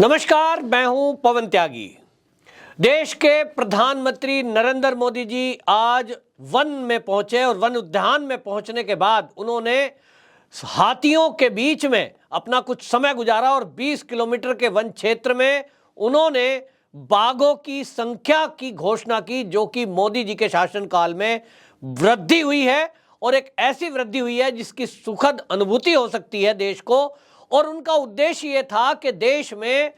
नमस्कार, मैं हूं पवन त्यागी। देश के प्रधानमंत्री नरेंद्र मोदी जी आज वन में पहुंचे और वन उद्यान में पहुंचने के बाद उन्होंने हाथियों के बीच में अपना कुछ समय गुजारा और 20 किलोमीटर के वन क्षेत्र में उन्होंने बाघों की संख्या की घोषणा की, जो कि मोदी जी के शासनकाल में वृद्धि हुई है और एक ऐसी वृद्धि हुई है जिसकी सुखद अनुभूति हो सकती है देश को। और उनका उद्देश्य यह था कि देश में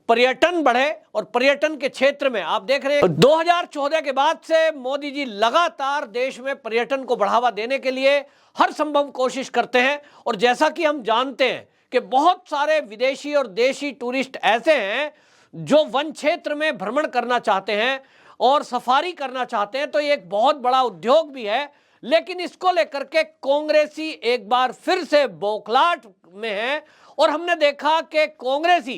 पर्यटन बढ़े और पर्यटन के क्षेत्र में आप देख रहे हैं 2014 के बाद से मोदी जी लगातार देश में पर्यटन को बढ़ावा देने के लिए हर संभव कोशिश करते हैं। और जैसा कि हम जानते हैं कि बहुत सारे विदेशी और देशी टूरिस्ट ऐसे हैं जो वन क्षेत्र में भ्रमण करना चाहते हैं और सफारी करना चाहते हैं, तो ये एक बहुत बड़ा उद्योग भी है। लेकिन इसको लेकर के कांग्रेसी एक बार फिर से बौखलाहट में है और हमने देखा कि कांग्रेसी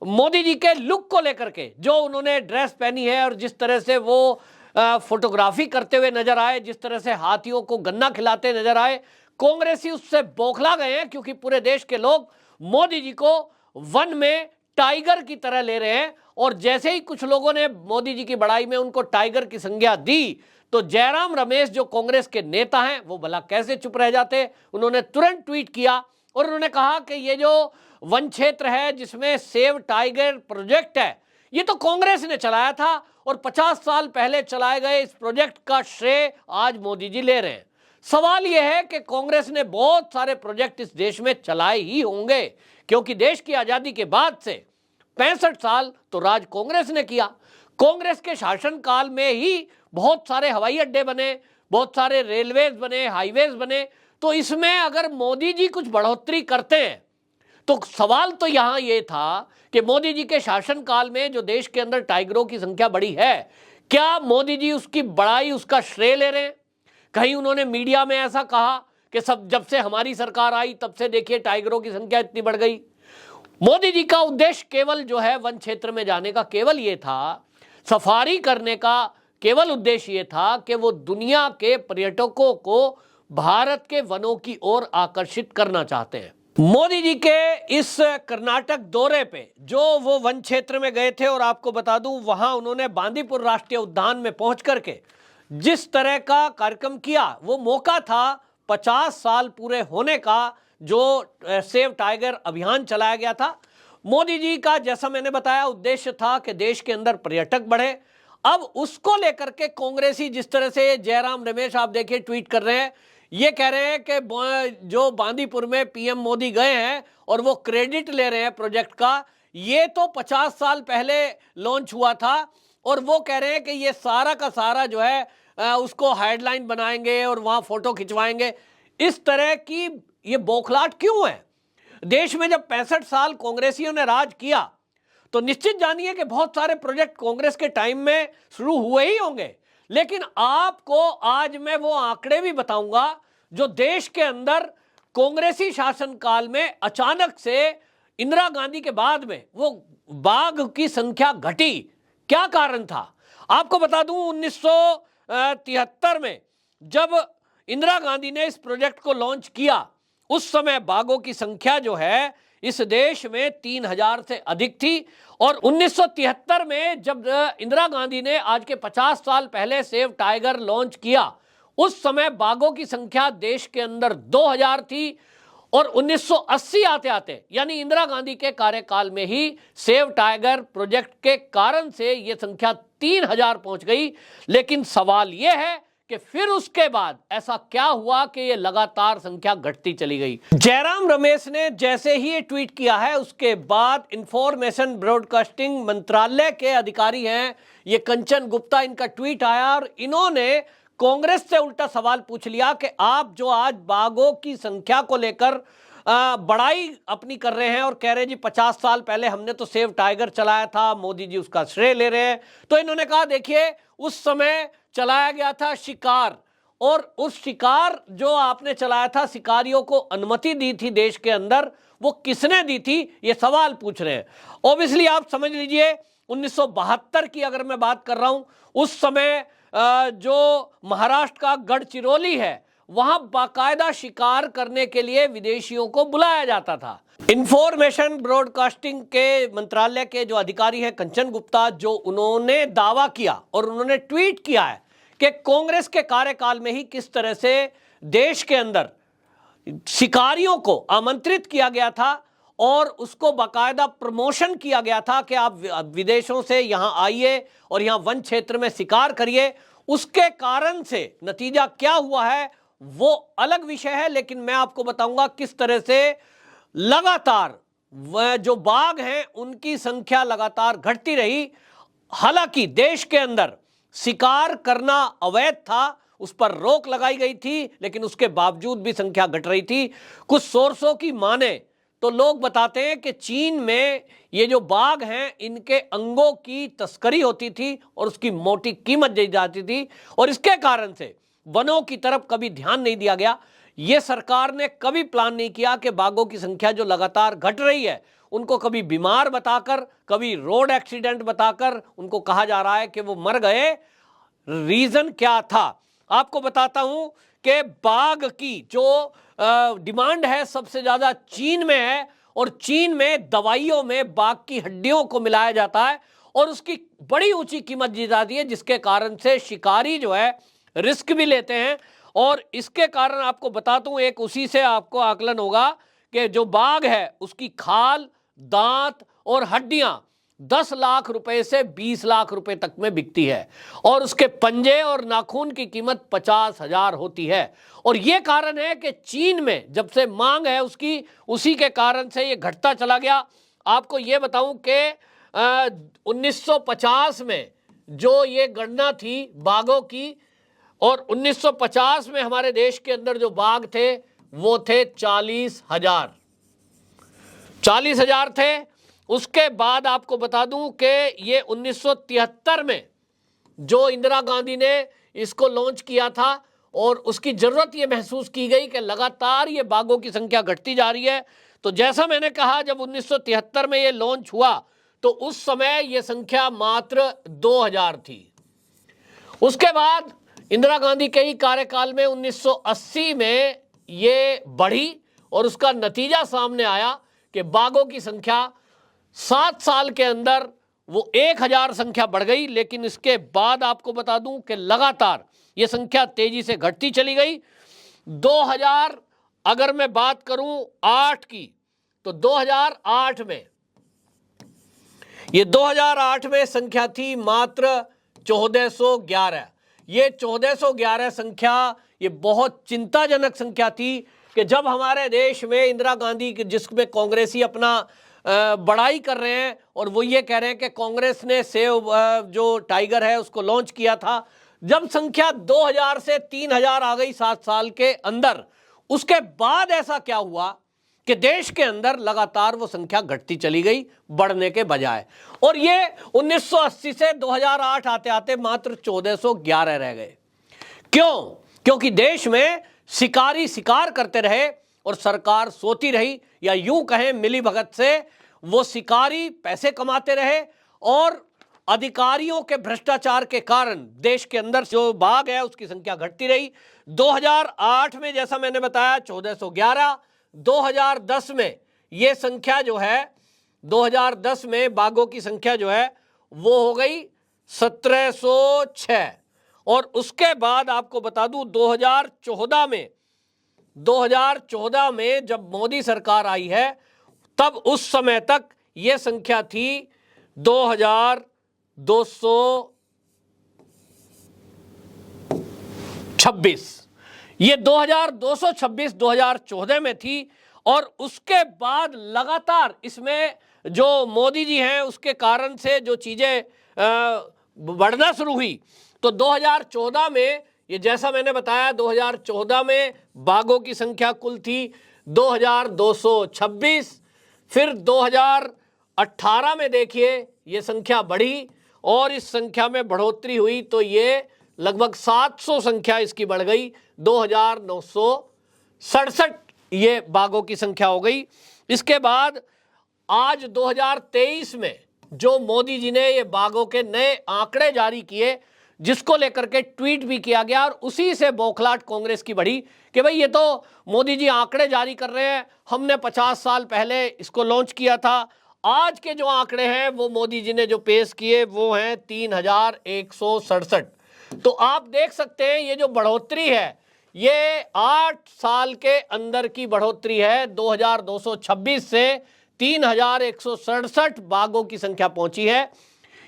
मोदी जी के लुक को लेकर के, जो उन्होंने ड्रेस पहनी है और जिस तरह से वो फोटोग्राफी करते हुए नजर आए, जिस तरह से हाथियों को गन्ना खिलाते नजर आए, कांग्रेसी उससे बौखला गए हैं। क्योंकि पूरे देश के लोग मोदी जी को वन में टाइगर की तरह ले रहे हैं और जैसे ही कुछ लोगों ने मोदी जी की बड़ाई में उनको टाइगर की संज्ञा दी, तो जयराम रमेश जो कांग्रेस के नेता हैं वो भला कैसे चुप रह जाते। उन्होंने तुरंत ट्वीट किया और उन्होंने कहा कि ये जो वन क्षेत्र है जिसमें सेव टाइगर प्रोजेक्ट है, ये तो कांग्रेस ने चलाया था और 50 साल पहले चलाए गए इस प्रोजेक्ट का श्रेय आज मोदी जी ले रहे हैं। सवाल यह है कि कांग्रेस ने बहुत सारे प्रोजेक्ट इस देश में चलाए ही होंगे, क्योंकि देश की आजादी के बाद से 65 साल तो राज कांग्रेस ने किया। कांग्रेस के शासनकाल में ही बहुत सारे हवाई अड्डे बने, बहुत सारे रेलवेज बने, हाईवेज बने। तो इसमें अगर मोदी जी कुछ बढ़ोतरी करते हैं तो सवाल तो यहां यह था कि मोदी जी के शासनकाल में जो देश के अंदर टाइगरों की संख्या बढ़ी है, क्या मोदी जी उसकी बड़ाई, उसका श्रेय ले रहे हैं? कहीं उन्होंने मीडिया में ऐसा कहा कि सब जब से हमारी सरकार आई तब से देखिए टाइगरों की संख्या इतनी बढ़ गई। मोदी जी का उद्देश्य केवल जो है वन क्षेत्र में जाने का केवल ये था, सफारी करने का केवल उद्देश्य ये था कि वो दुनिया के पर्यटकों को भारत के वनों की ओर आकर्षित करना चाहते हैं। मोदी जी के इस कर्नाटक दौरे पे जो वो वन क्षेत्र में गए थे, और आपको बता दूं वहां उन्होंने बांदीपुर राष्ट्रीय उद्यान में पहुंच करके जिस तरह का कार्यक्रम किया, वो मौका था 50 साल पूरे होने का जो सेव टाइगर अभियान चलाया गया था। मोदी जी का जैसा मैंने बताया उद्देश्य था कि देश के अंदर पर्यटक बढ़े। अब उसको लेकर के कांग्रेसी जिस तरह से जयराम रमेश आप देखिए ट्वीट कर रहे हैं, ये कह रहे हैं कि जो बांदीपुर में पीएम मोदी गए हैं और वो क्रेडिट ले रहे हैं प्रोजेक्ट का, ये तो 50 साल पहले लॉन्च हुआ था और वो कह रहे हैं कि ये सारा का सारा जो है उसको हेडलाइन बनाएंगे और वहां फोटो खिंचवाएंगे। इस तरह की ये बौखलाहट क्यों है? देश में जब 65 साल कांग्रेसियों ने राज किया तो निश्चित जानिए कि बहुत सारे प्रोजेक्ट कांग्रेस के टाइम में शुरू हुए ही होंगे। लेकिन आपको आज मैं वो आंकड़े भी बताऊंगा जो देश के अंदर कांग्रेसी शासनकाल में अचानक से इंदिरा गांधी के बाद में वो बाघ की संख्या घटी। क्या कारण था आपको बता दूं, 1973 में जब इंदिरा गांधी ने इस प्रोजेक्ट को लॉन्च किया, उस समय बाघों की संख्या जो है इस देश में 3000 से अधिक थी। और 1973 में जब इंदिरा गांधी ने आज के 50 साल पहले सेव टाइगर लॉन्च किया, उस समय बाघों की संख्या देश के अंदर 2000 थी। और 1980 आते आते यानी इंदिरा गांधी के कार्यकाल में ही सेव टाइगर प्रोजेक्ट के कारण से यह संख्या 3000 पहुंच गई। लेकिन सवाल यह है कि फिर उसके बाद ऐसा क्या हुआ कि ये लगातार संख्या घटती चली गई। जयराम रमेश ने जैसे ही ये ट्वीट किया है, उसके बाद इंफॉर्मेशन ब्रॉडकास्टिंग मंत्रालय के अधिकारी हैं, ये कंचन गुप्ता, इनका ट्वीट आया और इन्होंने कांग्रेस से उल्टा सवाल पूछ लिया कि आप जो आज बाघों की संख्या को लेकर बड़ाई अपनी कर रहे हैं और कह रहे हैं जी 50 साल पहले हमने तो सेव टाइगर चलाया था, मोदी जी उसका श्रेय ले रहे हैं। तो इन्होंने कहा देखिए उस समय चलाया गया था शिकार, और उस शिकार जो आपने चलाया था, शिकारियों को अनुमति दी थी देश के अंदर, वो किसने दी थी, ये सवाल पूछ रहे हैं। ऑब्वियसली आप समझ लीजिए 1972 की अगर मैं बात कर रहा हूं, उस समय जो महाराष्ट्र का गढ़चिरौली है वहां बाकायदा शिकार करने के लिए विदेशियों को बुलाया जाता था। इंफॉर्मेशन ब्रॉडकास्टिंग के मंत्रालय के जो अधिकारी हैं कंचन गुप्ता, जो उन्होंने दावा किया और उन्होंने ट्वीट किया है कि कांग्रेस के कार्यकाल में ही किस तरह से देश के अंदर शिकारियों को आमंत्रित किया गया था और उसको बाकायदा प्रमोशन किया गया था कि आप विदेशों से यहां आइए और यहां वन क्षेत्र में शिकार करिए। उसके कारण से नतीजा क्या हुआ है वो अलग विषय है, लेकिन मैं आपको बताऊंगा किस तरह से लगातार वह जो बाघ हैं उनकी संख्या लगातार घटती रही। हालांकि देश के अंदर शिकार करना अवैध था, उस पर रोक लगाई गई थी, लेकिन उसके बावजूद भी संख्या घट रही थी। कुछ सोर्सों की माने तो लोग बताते हैं कि चीन में ये जो बाघ हैं इनके अंगों की तस्करी होती थी और उसकी मोटी कीमत दी जाती थी, और इसके कारण से वनों की तरफ कभी ध्यान नहीं दिया गया। ये सरकार ने कभी प्लान नहीं किया कि बाघों की संख्या जो लगातार घट रही है उनको कभी बीमार बताकर, कभी रोड एक्सीडेंट बताकर उनको कहा जा रहा है कि वो मर गए। रीजन क्या था आपको बताता हूं कि बाघ की जो डिमांड है सबसे ज्यादा चीन में है, और चीन में दवाइयों में बाघ की हड्डियों को मिलाया जाता है और उसकी बड़ी ऊंची कीमत दी जाती है, जिसके कारण से शिकारी जो है रिस्क भी लेते हैं। और इसके कारण आपको बताता हूं, एक उसी से आपको आकलन होगा कि जो बाघ है उसकी खाल, दांत और हड्डियां 10 लाख रुपए से 20 लाख रुपए तक में बिकती है, और उसके पंजे और नाखून की कीमत 50,000 होती है। और यह कारण है कि चीन में जब से मांग है उसकी, उसी के कारण से ये घटता चला गया। आपको ये बताऊं कि 1950 में जो ये गणना थी बाघों की, और 1950 में हमारे देश के अंदर जो बाघ थे वो थे 40,000 थे। उसके बाद आपको बता दूं कि ये 1973 में जो इंदिरा गांधी ने इसको लॉन्च किया था, और उसकी जरूरत ये महसूस की गई कि लगातार ये बाघों की संख्या घटती जा रही है। तो जैसा मैंने कहा, जब 1973 में ये लॉन्च हुआ तो उस समय ये संख्या मात्र 2000 थी। उसके बाद इंदिरा गांधी के ही कार्यकाल में 1980 में ये बढ़ी, और उसका नतीजा सामने आया कि बाघों की संख्या 7 साल के अंदर वो 1000 संख्या बढ़ गई। लेकिन इसके बाद आपको बता दूं कि लगातार ये संख्या तेजी से घटती चली गई। 2000 अगर मैं बात करूं 8 की, तो 2008 में ये 2008 में संख्या थी मात्र 1411। ये 1411 संख्या ये बहुत चिंताजनक संख्या थी कि जब हमारे देश में इंदिरा गांधी, जिसमें कांग्रेसी अपना बड़ाई कर रहे हैं और वो ये कह रहे हैं कि कांग्रेस ने सेव जो टाइगर है उसको लॉन्च किया था, जब संख्या 2000 से 3000 आ गई 7 साल के अंदर, उसके बाद ऐसा क्या हुआ कि देश के अंदर लगातार वो संख्या घटती चली गई बढ़ने के बजाय। और ये 1980 से 2008 आते आते मात्र 1411 रह गए। क्यों? क्योंकि देश में शिकारी शिकार करते रहे और सरकार सोती रही, या यूं कहें मिली भगत से वो शिकारी पैसे कमाते रहे, और अधिकारियों के भ्रष्टाचार के कारण देश के अंदर जो बाघ है उसकी संख्या घटती रही। 2008 में जैसा मैंने बताया 1411, 2010 में ये संख्या जो है, 2010 में बाघों की संख्या जो है वो हो गई 1706। और उसके बाद आपको बता दूं 2014 में जब मोदी सरकार आई है, तब उस समय तक ये संख्या थी 2226। ये 2226 2014 में थी, और उसके बाद लगातार इसमें जो मोदी जी हैं उसके कारण से जो चीज़ें बढ़ना शुरू हुई। तो 2014 में ये जैसा मैंने बताया, 2014 में बाघों की संख्या कुल थी 2226। फिर 2018 में देखिए ये संख्या बढ़ी, और इस संख्या में बढ़ोतरी हुई तो ये लगभग 700 संख्या इसकी बढ़ गई, 2967 ये बाघों की संख्या हो गई। इसके बाद आज 2023 में जो मोदी जी ने ये बाघों के नए आंकड़े जारी किए, जिसको लेकर के ट्वीट भी किया गया और उसी से बौखलाहट कांग्रेस की बढ़ी कि भाई ये तो मोदी जी आंकड़े जारी कर रहे हैं, हमने 50 साल पहले इसको लॉन्च किया था। आज के जो आंकड़े हैं वो मोदी जी ने जो पेश किए वो हैं 3167। तो आप देख सकते हैं ये जो बढ़ोतरी है ये 8 साल के अंदर की बढ़ोतरी है। 2226 से 3167 बाघों की संख्या पहुंची है।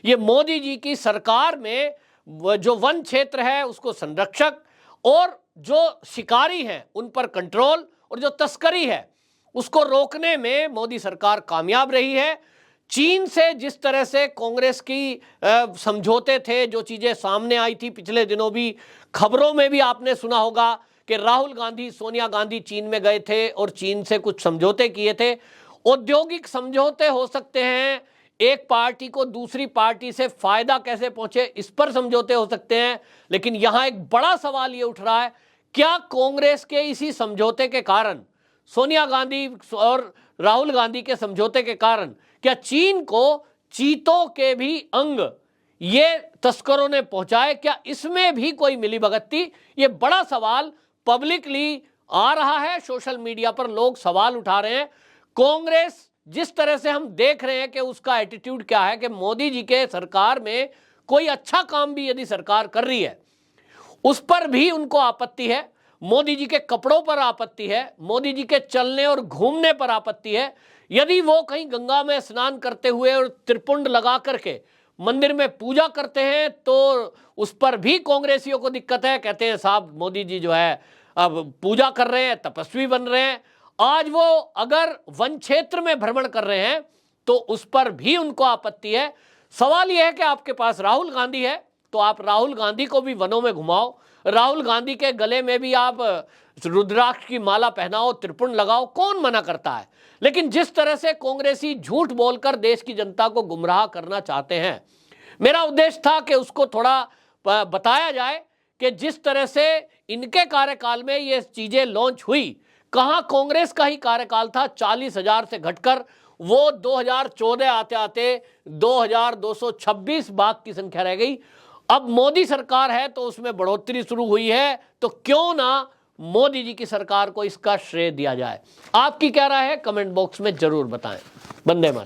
ये मोदी जी की सरकार में जो वन क्षेत्र है उसको संरक्षक और जो शिकारी हैं उन पर कंट्रोल और जो तस्करी है उसको रोकने में मोदी सरकार कामयाब रही है। चीन से जिस तरह से कांग्रेस की समझौते थे, जो चीजें सामने आई थी पिछले दिनों भी खबरों में भी आपने सुना होगा कि राहुल गांधी सोनिया गांधी चीन में गए थे और चीन से कुछ समझौते किए थे। औद्योगिक समझौते हो सकते हैं, एक पार्टी को दूसरी पार्टी से फायदा कैसे पहुंचे इस पर समझौते हो सकते हैं, लेकिन यहां एक बड़ा सवाल ये उठ रहा है, क्या कांग्रेस के इसी समझौते के कारण, सोनिया गांधी और राहुल गांधी के समझौते के कारण, क्या चीन को चीतों के भी अंग ये तस्करों ने पहुंचाए? क्या इसमें भी कोई मिलीभगत थी? ये बड़ा सवाल पब्लिकली आ रहा है, सोशल मीडिया पर लोग सवाल उठा रहे हैं। कांग्रेस जिस तरह से हम देख रहे हैं कि उसका एटीट्यूड क्या है कि मोदी जी के सरकार में कोई अच्छा काम भी यदि सरकार कर रही है उस पर भी उनको आपत्ति है, मोदी जी के कपड़ों पर आपत्ति है, मोदी जी के चलने और घूमने पर आपत्ति है। यदि वो कहीं गंगा में स्नान करते हुए और त्रिपुंड लगा करके मंदिर में पूजा करते हैं तो उस पर भी कांग्रेसियों को दिक्कत है। कहते हैं साहब मोदी जी जो है अब पूजा कर रहे हैं, तपस्वी बन रहे हैं। आज वो अगर वन क्षेत्र में भ्रमण कर रहे हैं तो उस पर भी उनको आपत्ति है। सवाल यह है कि आपके पास राहुल गांधी है तो आप राहुल गांधी को भी वनों में घुमाओ, राहुल गांधी के गले में भी आप रुद्राक्ष की माला पहनाओ, त्रिपुंड लगाओ, कौन मना करता है। लेकिन जिस तरह से कांग्रेसी झूठ बोलकर देश की जनता को गुमराह करना चाहते हैं, मेरा उद्देश्य था कि उसको थोड़ा बताया जाए कि जिस तरह से इनके कार्यकाल में ये चीजें लॉन्च हुई, कहां कांग्रेस का ही कार्यकाल था, 40,000 से घटकर वो 2014 आते आते 2226 बाघ की संख्या रह गई। अब मोदी सरकार है तो उसमें बढ़ोतरी शुरू हुई है, तो क्यों ना मोदी जी की सरकार को इसका श्रेय दिया जाए। आपकी क्या राय है कमेंट बॉक्स में जरूर बताएं। वंदे मातरम।